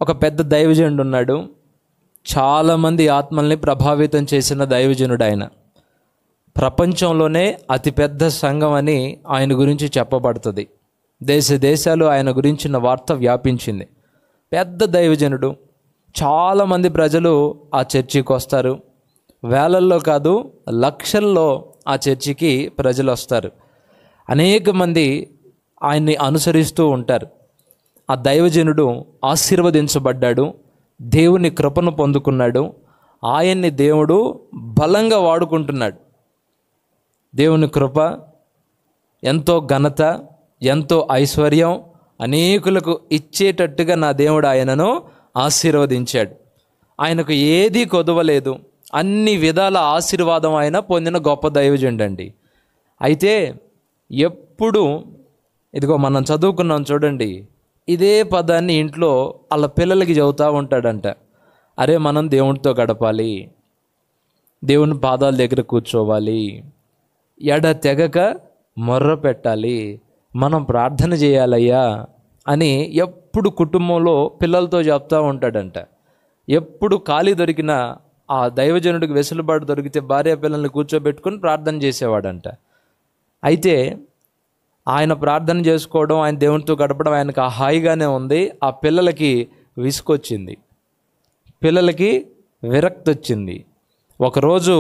ఒక పెద్ద దైవజనుడు ఉన్నాడు. చాలామంది ఆత్మల్ని ప్రభావితం చేసిన దైవజనుడు ఆయన. ప్రపంచంలోనే అతిపెద్ద సంఘం అని ఆయన గురించి చెప్పబడుతుంది. దేశ దేశాలు ఆయన గురించిన వార్త వ్యాపించింది. పెద్ద దైవజనుడు. చాలామంది ప్రజలు ఆ చర్చికి వస్తారు. వేలల్లో కాదు, లక్షల్లో ఆ చర్చికి ప్రజలు వస్తారు. అనేక మంది ఆయన్ని అనుసరిస్తూ ఉంటారు. ఆ దైవజనుడు ఆశీర్వదించబడ్డాడు, దేవుని కృపను పొందుకున్నాడు. ఆయన్ని దేవుడు బలంగా వాడుకుంటున్నాడు. దేవుని కృప, ఎంతో ఘనత, ఎంతో ఐశ్వర్యం అనేకులకు ఇచ్చేటట్టుగా నా దేవుడు ఆయనను ఆశీర్వదించాడు. ఆయనకు ఏదీ కొదవలేదు. అన్ని విధాల ఆశీర్వాదం ఆయన పొందిన గొప్ప దైవజనుడు అండి. అయితే ఎప్పుడు ఇదిగో మనం చదువుకున్నాం చూడండి, ఇదే పదాన్ని ఇంట్లో వాళ్ళ పిల్లలకి చెబుతూ ఉంటాడంట. అరే, మనం దేవునితో గడపాలి, దేవుని పాదాల దగ్గర కూర్చోవాలి, ఎడ తెగక మొర్ర పెట్టాలి, మనం ప్రార్థన చేయాలయ్యా అని ఎప్పుడు కుటుంబంలో పిల్లలతో చెప్తూ ఉంటాడంట. ఎప్పుడు ఖాళీ దొరికిన ఆ దైవజనుడికి వెసులుబాటు దొరికితే భార్య పిల్లల్ని కూర్చోబెట్టుకుని ప్రార్థన చేసేవాడంట. అయితే ఆయన ప్రార్థన చేసుకోవడం, ఆయన దేవునితో గడపడం ఆయనకు ఆ హాయిగానే ఉంది. ఆ పిల్లలకి విసుకొచ్చింది, పిల్లలకి విరక్తి వచ్చింది. ఒకరోజు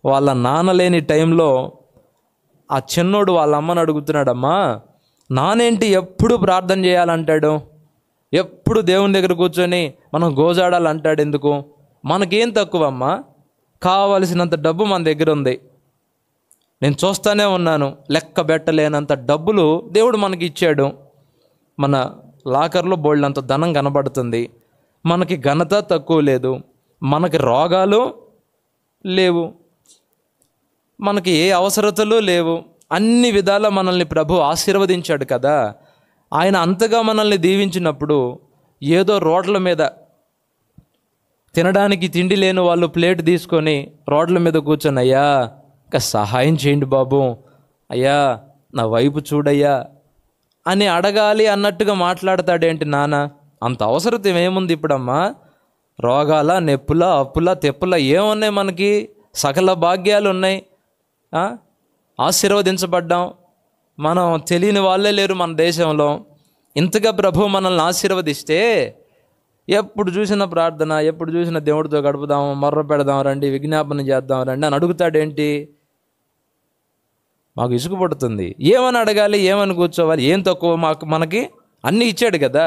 వాళ్ళ నాన్న లేని టైంలో ఆ చిన్నోడు వాళ్ళ అమ్మని అడుగుతున్నాడు, అమ్మా నానేంటి ఎప్పుడు ప్రార్థన చేయాలంటాడు, ఎప్పుడు దేవుని దగ్గర కూర్చొని మనం గోజాడాలంటాడు, ఎందుకు, మనకేం తక్కువ అమ్మా, కావలసినంత డబ్బు మన దగ్గర ఉంది, నేను చూస్తూనే ఉన్నాను, లెక్క పెట్టలేనంత డబ్బులు దేవుడు మనకి ఇచ్చాడు, మన లాకర్లో బోల్డంత ధనం కనబడుతుంది, మనకి ఘనత తక్కువ లేదు, మనకి రోగాలు లేవు, మనకి ఏ అవసరతలు లేవు, అన్ని విధాలా మనల్ని ప్రభు ఆశీర్వదించాడు కదా. ఆయన అంతగా మనల్ని దీవించినప్పుడు ఏదో రోడ్ల మీద తినడానికి తిండి లేని వాళ్ళు ప్లేట్ తీసుకొని రోడ్ల మీద కూర్చొని, అయ్యా ఇంకా సహాయం చేయండి బాబు, అయ్యా నా వైపు చూడయ్యా అని అడగాలి అన్నట్టుగా మాట్లాడతాడేంటి నాన్న? అంత అవసరం ఏముంది ఇప్పుడమ్మా? రోగాల, నొప్పుల, అప్పుల, తెప్పుల ఏమున్నాయి మనకి? సకల భాగ్యాలు ఉన్నాయి, ఆశీర్వదించబడ్డాం. మనం తెలియని వాళ్ళే లేరు మన దేశంలో. ఇంతగా ప్రభు మనల్ని ఆశీర్వదిస్తే ఎప్పుడు చూసిన ప్రార్థన, ఎప్పుడు చూసిన దేవుడితో గడుపుదాం, మొర్ర పెడదాం రండి, విజ్ఞాపన చేద్దాం రండి అని అడుగుతాడేంటి? మాకు ఇసుకు పడుతుంది. ఏమని అడగాలి, ఏమని కూర్చోవాలి, ఏం తక్కువ మనకి అన్నీ ఇచ్చాడు కదా.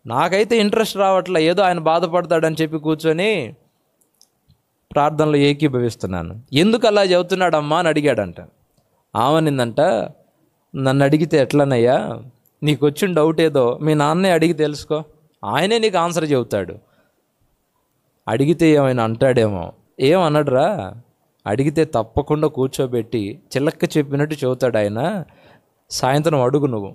నాకైతే ఇంట్రెస్ట్ రావట్లే, ఏదో ఆయన బాధపడతాడని చెప్పి కూర్చొని ప్రార్థనలో ఏకీభవిస్తున్నాను. ఎందుకు అలా చెబుతున్నాడమ్మా అని అడిగాడంట. ఆమెనిందంట, నన్ను అడిగితే ఎట్లనయ్యా, నీకు వచ్చిన డౌట్ ఏదో మీ నాన్నే అడిగి తెలుసుకో, ఆయనే నీకు ఆన్సర్ చెబుతాడు. అడిగితే ఏమైనా అంటాడేమో, ఏమనడురా, అడిగితే తప్పకుండా కూర్చోబెట్టి చిలక్క చెప్పినట్టు చెబుతాడు ఆయన. సాయంత్రం అడుగు నువ్వు,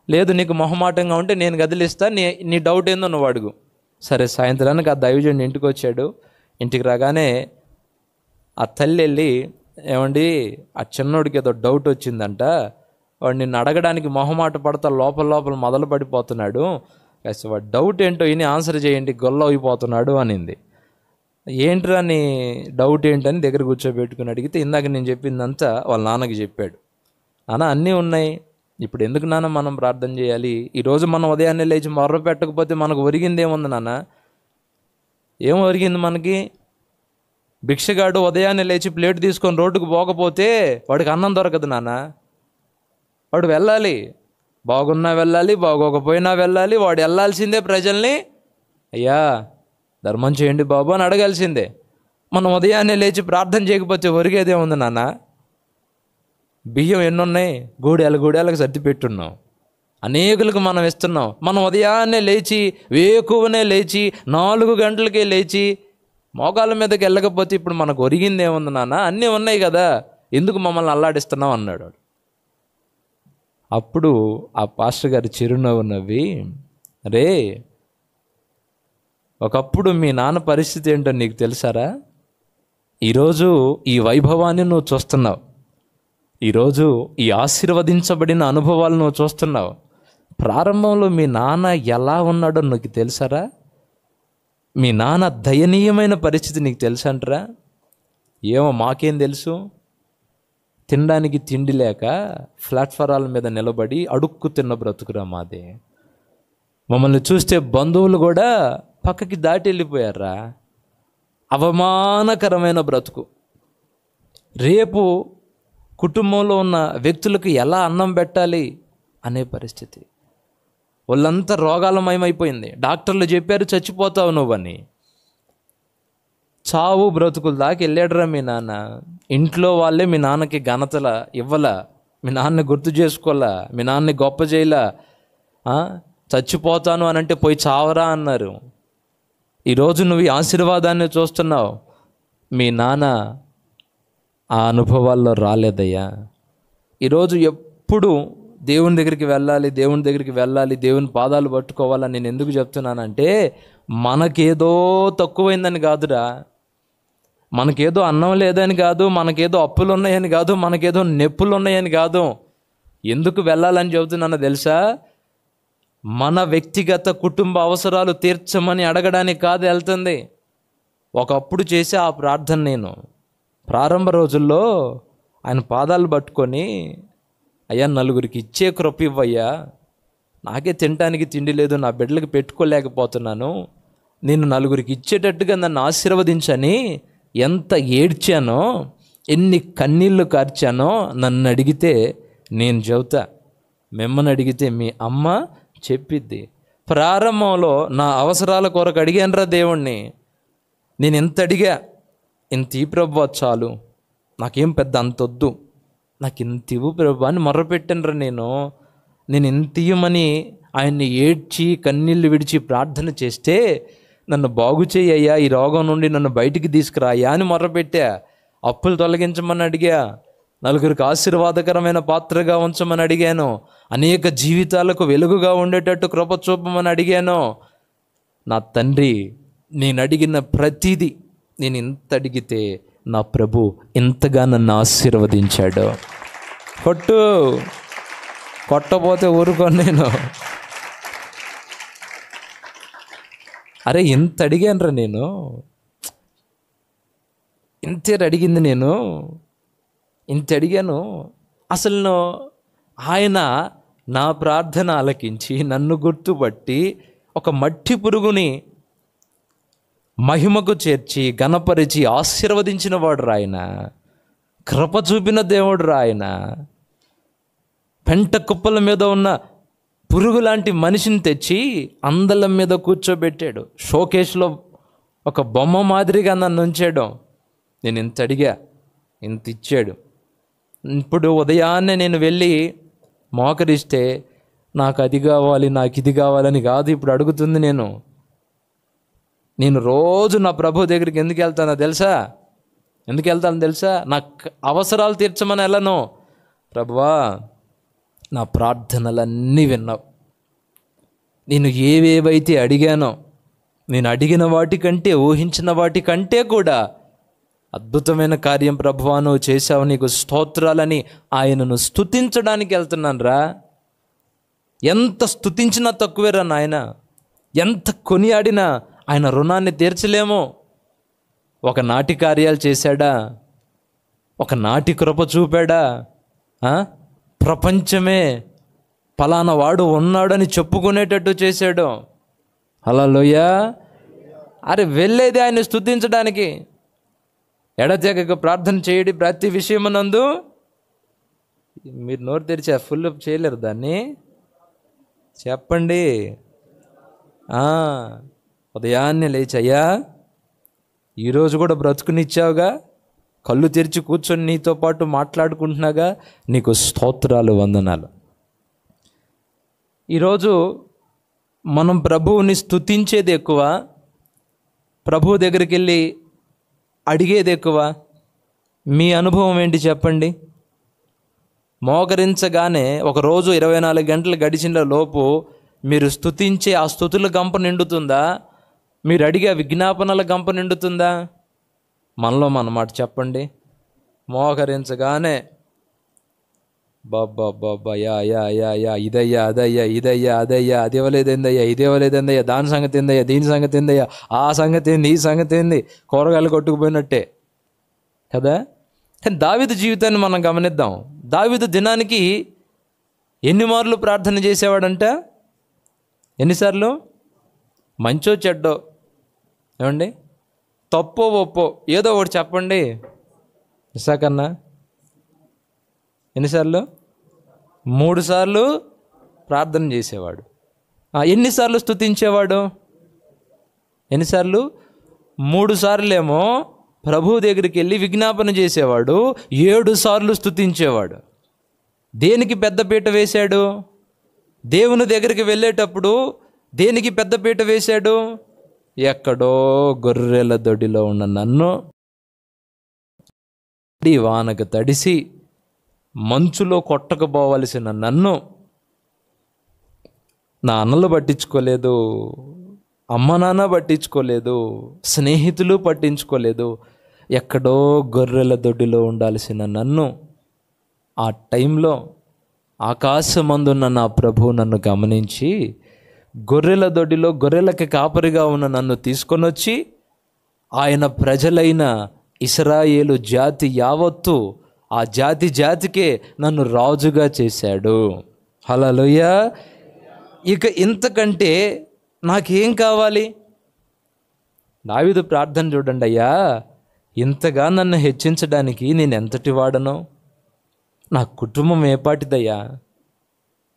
లేదు నీకు మొహమాటంగా ఉంటే నేను గదిలిస్తా, నీ డౌట్ ఏందో నువ్వు అడుగు. సరే, సాయంత్రానికి ఆ దైవజనుడు ఇంటికి వచ్చాడు. ఇంటికి రాగానే ఆ తల్లి వెళ్ళి, ఏమండి ఆ చిన్నోడికి ఏదో డౌట్ వచ్చిందంట, వాడు నిన్ను అడగడానికి మొహమాట పడతా లోపల మొదలు పడిపోతున్నాడు, కాస్త వాడు డౌట్ ఏంటో ఇని ఆన్సర్ చేయండి, గొల్ల అయిపోతున్నాడు అనింది. ఏంట్రా నీ డౌట్ ఏంటని దగ్గర కూర్చోబెట్టుకుని అడిగితే, ఇందాక నేను చెప్పిందంతా వాళ్ళ నాన్నకి చెప్పాడు. నాన్న అన్నీ ఉన్నాయి, ఇప్పుడు ఎందుకు నాన్న మనం ప్రార్థన చేయాలి? ఈరోజు మనం ఉదయాన్నే లేచి మొర్ర పెట్టకపోతే మనకు ఒరిగింది ఏముంది నాన్న? ఏం ఒరిగింది మనకి? భిక్షగాడు ఉదయాన్నే లేచి ప్లేట్ తీసుకొని రోడ్డుకు పోకపోతే వాడికి అన్నం దొరకదు నాన్న. వాడు వెళ్ళాలి, బాగున్నా వెళ్ళాలి, బాగోకపోయినా వెళ్ళాలి, వాడు వెళ్ళాల్సిందే ప్రజల్ని, అయ్యా ధర్మం చేయండి బాబు అని అడగాల్సిందే. మనం ఉదయాన్నే లేచి ప్రార్థన చేయకపోతే ఒరిగేదే ఉంది నాన్న? బియ్యం ఎన్నున్నాయి, గూడెలకు సర్ది పెట్టున్నాం, అనేకులకు మనం ఇస్తున్నాం. మనం ఉదయాన్నే లేచి, వేకువనే లేచి, 4 గంటలకే లేచి మోకాళ్ళ మీదకి వెళ్ళకపోతే ఇప్పుడు మనకు ఒరిగింది ఏముంది నాన్న? అన్నీ ఉన్నాయి కదా, ఎందుకు మమ్మల్ని అల్లాడిస్తున్నావు అన్నాడు. అప్పుడు ఆ పాస్టర్ గారు చిరునవ్వు నవ్వి, రే ఒకప్పుడు మీ నాన్న పరిస్థితి ఏంటో నీకు తెలుసారా? ఈరోజు ఈ వైభవాన్ని నువ్వు చూస్తున్నావు, ఈరోజు ఈ ఆశీర్వదించబడిన అనుభవాలు నువ్వు చూస్తున్నావు, ప్రారంభంలో మీ నాన్న ఎలా ఉన్నాడో నీకు తెలుసారా? మీ నాన్న దయనీయమైన పరిస్థితి నీకు తెలుసంటరా? ఏమో మాకేం తెలుసు. తినడానికి తిండి లేక ప్లాట్ఫారాల మీద నిలబడి అడుక్కు తిన్న బ్రతుకురా మాది. మమ్మల్ని చూస్తే బంధువులు కూడా పక్కకి దాటి వెళ్ళిపోయారా. అవమానకరమైన బ్రతుకు. రేపు కుటుంబంలో ఉన్న వ్యక్తులకు ఎలా అన్నం పెట్టాలి అనే పరిస్థితి. వాళ్ళంతా రోగాలమయమైపోయింది. డాక్టర్లు చెప్పారు చచ్చిపోతావు నువ్వని. చావు బ్రతుకుల దాకా వెళ్ళాడురా మీ నాన్న. ఇంట్లో వాళ్ళే మీ నాన్నకి ఘనతల ఇవ్వలా, మీ నాన్నని గుర్తు చేసుకోవాలా, మీ నాన్నని గొప్ప చేయలా. చచ్చిపోతాను అని అంటే పోయి చావరా అన్నారు. ఈరోజు నువ్వు ఈ ఆశీర్వాదాన్ని చూస్తున్నావు. మీ నాన్న ఆ అనుభవాల్లో రాలేదయ్యా. ఈరోజు ఎప్పుడు దేవుని దగ్గరికి వెళ్ళాలి, దేవుని దగ్గరికి వెళ్ళాలి, దేవుని పాదాలు పట్టుకోవాలని నేను ఎందుకు చెప్తున్నానంటే, మనకేదో తక్కువైందని కాదురా, మనకేదో అన్నం లేదని కాదు, మనకేదో అప్పులు ఉన్నాయని కాదు, మనకేదో నొప్పులు ఉన్నాయని కాదు. ఎందుకు వెళ్ళాలని చెబుతున్నానో తెలుసా? మన వ్యక్తిగత కుటుంబ అవసరాలు తీర్చమని అడగడానికి కాదు వెళ్తుంది. ఒకప్పుడు చేసే ఆ ప్రార్థన నేను ప్రారంభ రోజుల్లో ఆయన పాదాలు పట్టుకొని, అయ్యా నలుగురికి ఇచ్చే కృప ఇవ్వయ్యా, నాకే తినడానికి తిండి లేదు, నా బిడ్డలకు పెట్టుకోలేకపోతున్నాను, నేను నలుగురికి ఇచ్చేటట్టుగా నన్ను ఆశీర్వదించని ఎంత ఏడ్చానో, ఎన్ని కన్నీళ్ళు కార్చానో నన్ను అడిగితే నేను చెబుతా, మిమ్మల్ని అడిగితే మీ అమ్మ చెప్పిద్ది. ప్రారంభంలో నా అవసరాల కొరకు అడిగానురా దేవుణ్ణి. నేను ఎంత అడిగా, ఇంత ఈ ప్రభువా చాలు, నాకేం పెద్ద అంత వద్దు, నాకు ఇంత ఇవ్వు ప్రభు అని మొర్రపెట్టానురా నేను ఇంత ఇవ్వమని ఆయన్ని ఏడ్చి కన్నీళ్ళు విడిచి ప్రార్థన చేస్తే, నన్ను బాగు చేయ్యా, ఈ రోగం నుండి నన్ను బయటికి తీసుకురాయ్యా అని మొర్రపెట్టా. అప్పులు తొలగించమని అడిగా, నలుగురికి ఆశీర్వాదకరమైన పాత్రగా ఉంచమని అడిగాను, అనేక జీవితాలకు వెలుగుగా ఉండేటట్టు కృప చూపమని అడిగాను. నా తండ్రి నేను అడిగిన ప్రతిదీ, నేను ఇంత అడిగితే నా ప్రభు ఇంతగా నన్ను ఆశీర్వదించాడు. కొట్టపోతే ఊరుకోను నేను. అరే ఇంత అడిగానురా నేను, ఇంతే అడిగింది నేను, ఇంత అడిగాను. అసలు ఆయన నా ప్రార్థన ఆలకించి నన్ను గుర్తుపట్టి ఒక మట్టి పురుగుని మహిమకు చేర్చి ఘనపరిచి ఆశీర్వదించిన వాడు రాయన, కృప చూపిన దేవుడు రాయన. పెంట కుప్పల మీద ఉన్న పురుగు లాంటి మనిషిని తెచ్చి అందలం మీద కూర్చోబెట్టాడు. షోకేస్లో ఒక బొమ్మ మాదిరిగా నన్ను ఉంచాడు. నేను ఇంత అడిగా, ఇంత ఇచ్చాడు. ఇప్పుడు ఉదయాన్నే నేను వెళ్ళి మోకరిస్తే నాకు అది కావాలి, నాకు ఇది కావాలని కాదు ఇప్పుడు అడుగుతుంది. నేను రోజు నా ప్రభు దగ్గరికి ఎందుకు వెళ్తానో తెలుసా? నాకు అవసరాలు తీర్చమని వెళ్ళను. ప్రభువా నా ప్రార్థనలన్నీ విన్నావు, నేను ఏవేవైతే అడిగానో, నేను అడిగిన వాటికంటే ఊహించిన వాటికంటే కూడా అద్భుతమైన కార్యం ప్రభువా నువ్వు చేశావు, నీకు స్తోత్రాలని ఆయనను స్తుతించడానికి వెళ్తున్నాను రా. ఎంత స్తుతించినా తక్కువేరా నాయన, ఎంత కొనియాడినా ఆయన రుణాన్ని తీర్చలేము. ఒకనాటి కార్యాలు చేశాడా, ఒకనాటి కృప చూపాడా, ప్రపంచమే ఫలానా వాడు ఉన్నాడని చెప్పుకునేటట్టు చేశాడు. హల్లెలూయా. అరే వెళ్ళేది ఆయన స్తుతించడానికి. ఎడతెగక ప్రార్థన చేయడి ప్రతి విషయమునందు. మీరు నోరు తెరిచా ఫుల్ చేయలేరు దాన్ని, చెప్పండి. ఉదయాన్నే లేచయ్యా ఈరోజు కూడా బ్రతుకునిచ్చావుగా, కళ్ళు తెరిచి కూర్చొని నీతో పాటు మాట్లాడుకుంటున్నాగా, నీకు స్తోత్రాలు, వందనాలు. ఈరోజు మనం ప్రభువుని స్తుతించేది ఎక్కువ, ప్రభువు దగ్గరికి వెళ్ళి అడిగేది ఎక్కువ. మీ అనుభవం ఏంటి చెప్పండి? మోకరించగానే ఒకరోజు 24 గంటలు గడిచిన లోపు మీరు స్తుతించే ఆ స్తుతుల గంప నిండుతుందా? మీరు అడిగే విజ్ఞాపనల గంప నిండుతుందా? మనలో మన మాట చెప్పండి. బాబా బాబా యా యా యా యా ఇదయ్యా అదయ్యా ఇదయ్యా అదయ్యా అది ఇవ్వలేదేందయ్యా ఇది ఇవ్వలేదేందయ్యా దాని సంగతి ఏందయ్యా దీని సంగతి ఏందయ్యా ఆ సంగతి ఏంది ఈ సంగతి ఏంది, కూరగాయలు కొట్టుకుపోయినట్టే కదా. కానీ దావీదు జీవితాన్ని మనం గమనిద్దాం. దావీదు దినానికి ఎన్ని మార్లు ప్రార్థన చేసేవాడంట? ఎన్నిసార్లు? మంచో చెడ్డో ఏమండి, తప్పో ఒప్పో ఏదో ఒకటి చెప్పండి ఇసాకన్నా. ఎన్నిసార్లు? 3 సార్లు ప్రార్థన చేసేవాడు. ఎన్నిసార్లు స్తుతించేవాడు? ఎన్నిసార్లు? 3 సార్లేమో ప్రభువు దగ్గరికి వెళ్ళి విజ్ఞాపన చేసేవాడు, 7 సార్లు స్తుతించేవాడు. దేనికి పెద్దపీట వేశాడు? దేవుని దగ్గరికి వెళ్ళేటప్పుడు దేనికి పెద్దపీట వేశాడు? ఎక్కడో గొర్రెల దొడ్డిలో ఉన్న నన్ను వానకు తడిసి మంచులో కొట్టకపోవలసిన నన్ను నా అన్నలు పట్టించుకోలేదు, అమ్మ నాన్న పట్టించుకోలేదు, స్నేహితులు పట్టించుకోలేదు, ఎక్కడో గొర్రెల దొడ్డిలో ఉండాల్సిన నన్ను ఆ టైంలో ఆకాశమందున్న నా ప్రభువు నన్ను గమనించి గొర్రెల దొడ్డిలో గొర్రెలకి కాపరిగా ఉన్న నన్ను తీసుకొని వచ్చి ఆయన ప్రజలైన ఇశ్రాయేలు జాతి యావత్తు ఆ జాతికే నన్ను రాజుగా చేశాడు. హల్లెలూయా. ఇక ఇంతకంటే నాకేం కావాలి? దావీదు ప్రార్థన చూడండి. అయ్యా, ఇంతగా నన్ను హెచ్చించడానికి నేను ఎంతటి వాడను? నా కుటుంబం ఏ పాటిదయ్యా?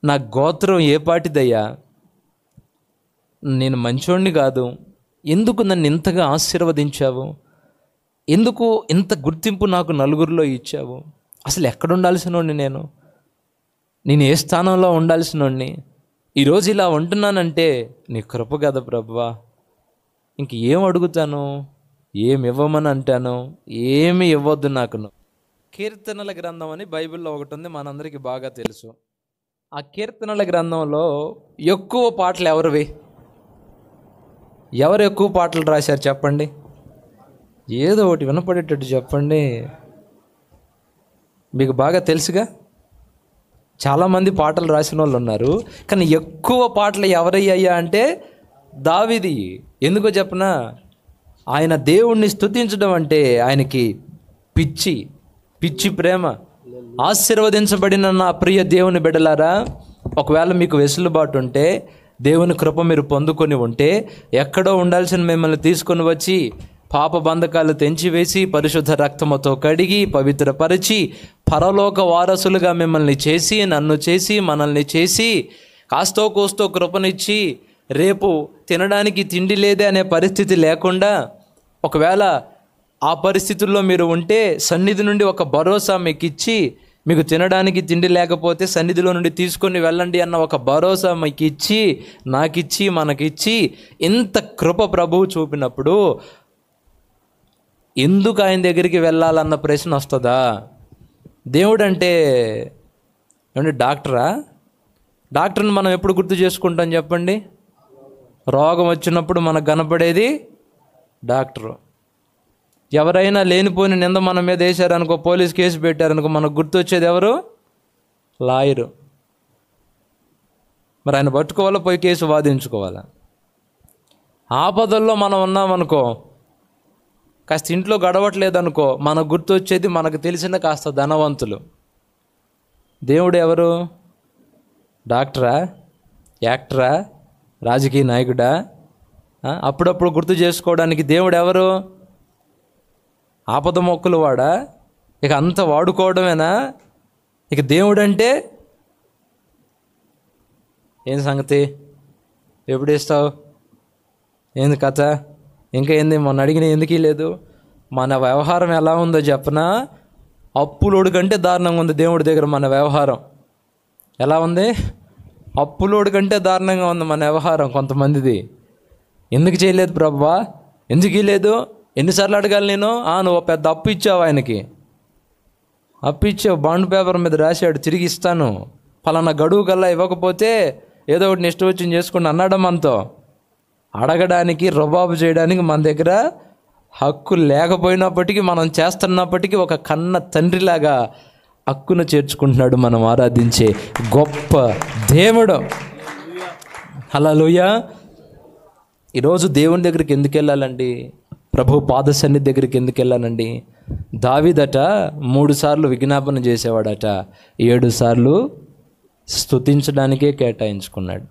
నా గోత్రం ఏ పాటిదయ్యా? నేను మంచోడిని కాదు, ఎందుకు నన్ను ఇంతగా ఆశీర్వదించావు? ఎందుకు ఇంత గుర్తింపు నాకు నలుగురిలో ఇచ్చావు? అసలు ఎక్కడ ఉండాల్సినోడిని నేను ఏ స్థానంలో ఉండాల్సినోడిని? ఈరోజు ఇలా ఉంటున్నానంటే నీ కృప కదా ప్రభువా. ఇంక ఏం అడుగుతాను? ఏమి ఇవ్వమని అంటాను? ఏమి ఇవ్వద్దు నాకు. కీర్తనల గ్రంథం అని బైబిల్లో ఒకటి ఉంది, మనందరికీ బాగా తెలుసు. ఆ కీర్తనల గ్రంథంలో ఎక్కువ పాటలు ఎవరు ఎక్కువ పాటలు రాశారు చెప్పండి? ఏదో ఒకటి వినపడేటట్టు చెప్పండి. మీకు బాగా తెలుసుగా, చాలామంది పాటలు రాసిన వాళ్ళు ఉన్నారు, కానీ ఎక్కువ పాటలు ఎవరయ్యా అంటే దావీదు. ఎందుకో చెప్పనా? ఆయన దేవుణ్ణి స్తుతించడం అంటే ఆయనకి పిచ్చి ప్రేమ. ఆశీర్వదించబడిన నా ప్రియ దేవుని బిడ్డలారా, ఒకవేళ మీకు వెసులుబాటు ఉంటే, దేవుని కృప మీరు పొందుకొని ఉంటే, ఎక్కడో ఉండాల్సిన మిమ్మల్ని తీసుకొని వచ్చి పాప బంధకాలు తెంచివేసి పరిశుద్ధ రక్తముతో కడిగి పవిత్రపరిచి పరలోక వారసులుగా మిమ్మల్ని చేసి, నన్ను చేసి, మనల్ని చేసి, కాస్తో కోస్తో కృపనిచ్చి రేపు తినడానికి తిండి లేదే అనే పరిస్థితి లేకుండా, ఒకవేళ ఆ పరిస్థితుల్లో మీరు ఉంటే సన్నిధి నుండి ఒక భరోసా మీకు ఇచ్చి, మీకు తినడానికి తిండి లేకపోతే సన్నిధిలో నుండి తీసుకొని వెళ్ళండి అన్న ఒక భరోసా మీకు ఇచ్చి, నాకిచ్చి, మనకిచ్చి, ఇంత కృప ప్రభువు చూపినప్పుడు ఎందుకు ఆయన దగ్గరికి వెళ్ళాలన్న ప్రశ్న వస్తుందా? దేవుడు అంటే ఏమంటే డాక్టర్ని మనం ఎప్పుడు గుర్తు చేసుకుంటాం చెప్పండి? రోగం వచ్చినప్పుడు మనకు కనపడేది డాక్టరు. ఎవరైనా లేనిపోయిన నింద మన మీద వేశారనుకో, పోలీస్ కేసు పెట్టారనుకో, మనకు గుర్తొచ్చేది ఎవరు? లాయరు. మరి ఆయన పట్టుకోవాలా, పోయి కేసు వాదించుకోవాలా? ఆపదల్లో మనం ఉన్నామనుకో, కాస్త ఇంట్లో గడవట్లేదనుకో, మనకు గుర్తొచ్చేది మనకు తెలిసిన కాస్త ధనవంతులు. దేవుడు ఎవరు? డాక్టరా? యాక్టరా? రాజకీయ నాయకుడా? అప్పుడప్పుడు గుర్తు చేసుకోవడానికి దేవుడు ఎవరు? ఆపద మొక్కులు వాడా? ఇక అంత వాడుకోవడమేనా? ఇక దేవుడు అంటే ఏం సంగతి? ఎప్పుడు ఇస్తావు? ఏంది కథ? ఇంకా ఏంది? మొన్న అడిగిన ఎందుకు లేదు? మన వ్యవహారం ఎలా ఉందో చెప్పనా? అప్పులోడు కంటే దారుణంగా ఉంది దేవుడి దగ్గర మన వ్యవహారం. ఎలా ఉంది? అప్పులోడు కంటే దారుణంగా ఉంది మన వ్యవహారం కొంతమందిది. ఎందుకు చేయలేదు ప్రభువా? ఎందుకు లేదు? ఎన్నిసార్లు అడగాలి నేను? నువ్వు పెద్ద అప్పు ఇచ్చావు, ఆయనకి అప్పు ఇచ్చావు, బాండ్ పేపర్ మీద రాశాడు, తిరిగి ఇస్తాను, ఫలానా గడువు కల్లా ఇవ్వకపోతే ఏదో ఒకటి నెక్స్ట్ వచ్చి చేసుకుని అన్నాడు. మనతో అడగడానికి, రుబాబు చేయడానికి మన దగ్గర హక్కు లేకపోయినప్పటికీ, మనం చేస్తున్నప్పటికీ ఒక కన్న తండ్రిలాగా హక్కున చేర్చుకుంటున్నాడు మనం ఆరాధించే గొప్ప దేవుడు. హల్లెలూయా. ఈరోజు దేవుని దగ్గరికి ఎందుకు వెళ్ళాలండి? ప్రభు పాద సన్నిధి దగ్గరికి ఎందుకు వెళ్ళాలండి? దావీదట 3 సార్లు విజ్ఞాపన చేసేవాడట, 7 సార్లు స్తుతించడానికే కేటాయించుకున్నాడు.